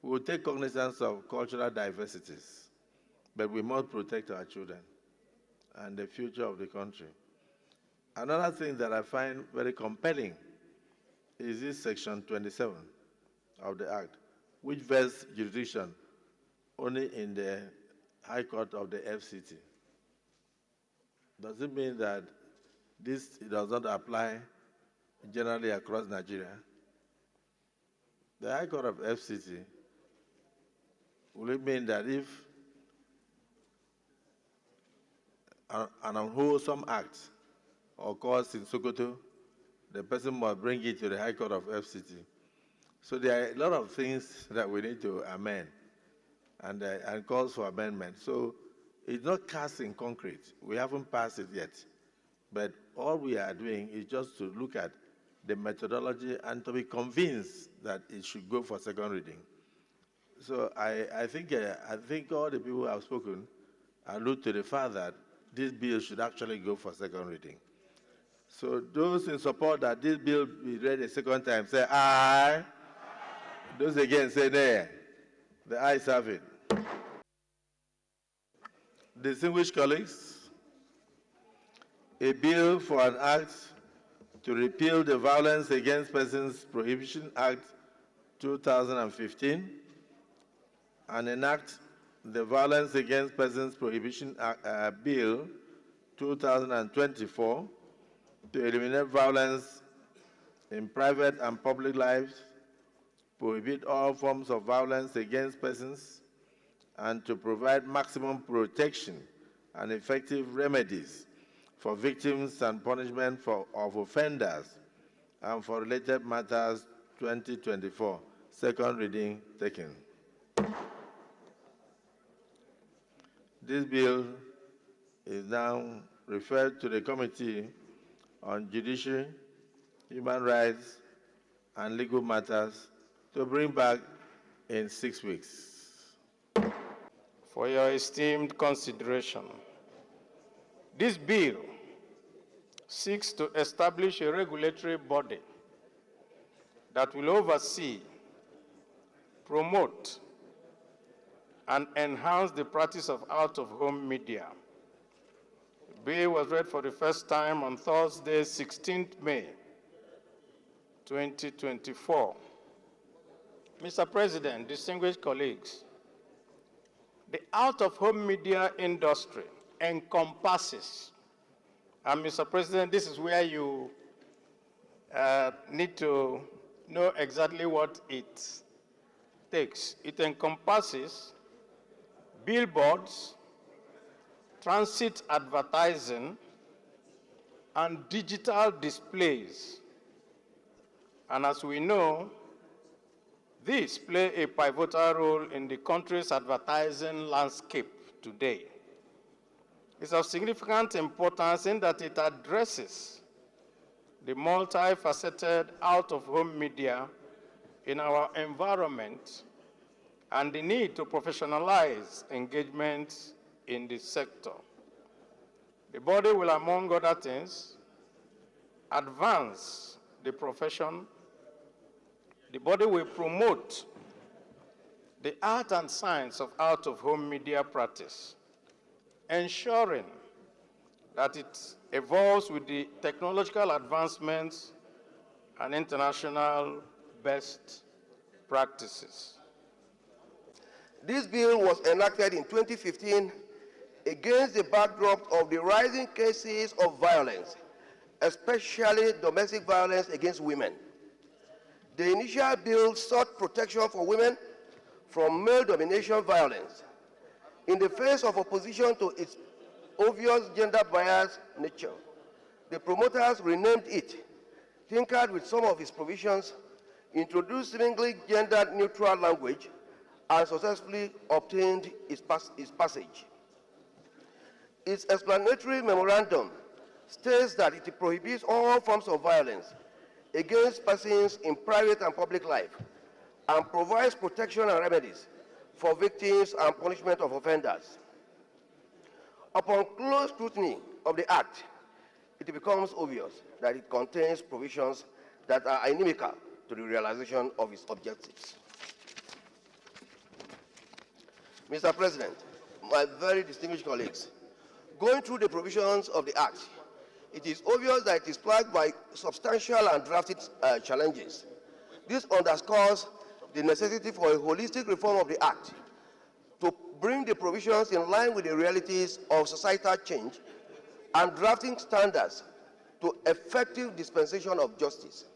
We will take cognizance of cultural diversities, but we must protect our children and the future of the country. Another thing that I find very compelling is this section 27 of the Act, which vests jurisdiction only in the High Court of the FCT. Does it mean that this does not apply generally across Nigeria? The High Court of FCT, will it mean that if an unwholesome act occurs in Sokoto, the person must bring it to the High Court of FCT? So there are a lot of things that we need to amend and calls for amendment. So it's not cast in concrete. We haven't passed it yet. But all we are doing is just to look at the methodology and to be convinced that it should go for second reading. So I think all the people who have spoken allude to the fact that this bill should actually go for second reading. So those in support that this bill be read a second time, say aye. Those against, say nay. The ayes have it. Distinguished colleagues, a bill for an act to repeal the Violence Against Persons Prohibition Act 2015 and enact the Violence Against Persons Prohibition Bill 2024 to eliminate violence in private and public lives, prohibit all forms of violence against persons, and to provide maximum protection and effective remedies for victims and punishment of offenders, and for related matters 2024. Second reading taken. This bill is now referred to the Committee on Judiciary, Human Rights, and Legal Matters to bring back in 6 weeks. For your esteemed consideration, this bill seeks to establish a regulatory body that will oversee, promote, and enhance the practice of out-of-home media. The bill was read for the first time on Thursday, 16th May, 2024. Mr. President, distinguished colleagues, the out-of-home media industry encompasses, and Mr. President, this is where you need to know exactly what it takes. It encompasses billboards, transit advertising, and digital displays. And as we know, these play a pivotal role in the country's advertising landscape today. It's of significant importance in that it addresses the multifaceted out-of-home media in our environment and the need to professionalize engagement in the sector. The body will, among other things, advance the profession. The body will promote the art and science of out-of-home media practice, ensuring that it evolves with the technological advancements and international best practices. This bill was enacted in 2015 against the backdrop of the rising cases of violence, especially domestic violence against women. The initial bill sought protection for women from male domination violence. In the face of opposition to its obvious gender-biased nature, the promoters renamed it, tinkered with some of its provisions, introduced seemingly gender-neutral language, and successfully obtained its passage. Its explanatory memorandum states that it prohibits all forms of violence against persons in private and public life, and provides protection and remedies for victims and punishment of offenders. Upon close scrutiny of the Act, it becomes obvious that it contains provisions that are inimical to the realization of its objectives. Mr. President, my very distinguished colleagues, going through the provisions of the Act, it is obvious that it is plagued by substantial and drafted challenges. This underscores the necessity for a holistic reform of the Act to bring the provisions in line with the realities of societal change and drafting standards to effective dispensation of justice.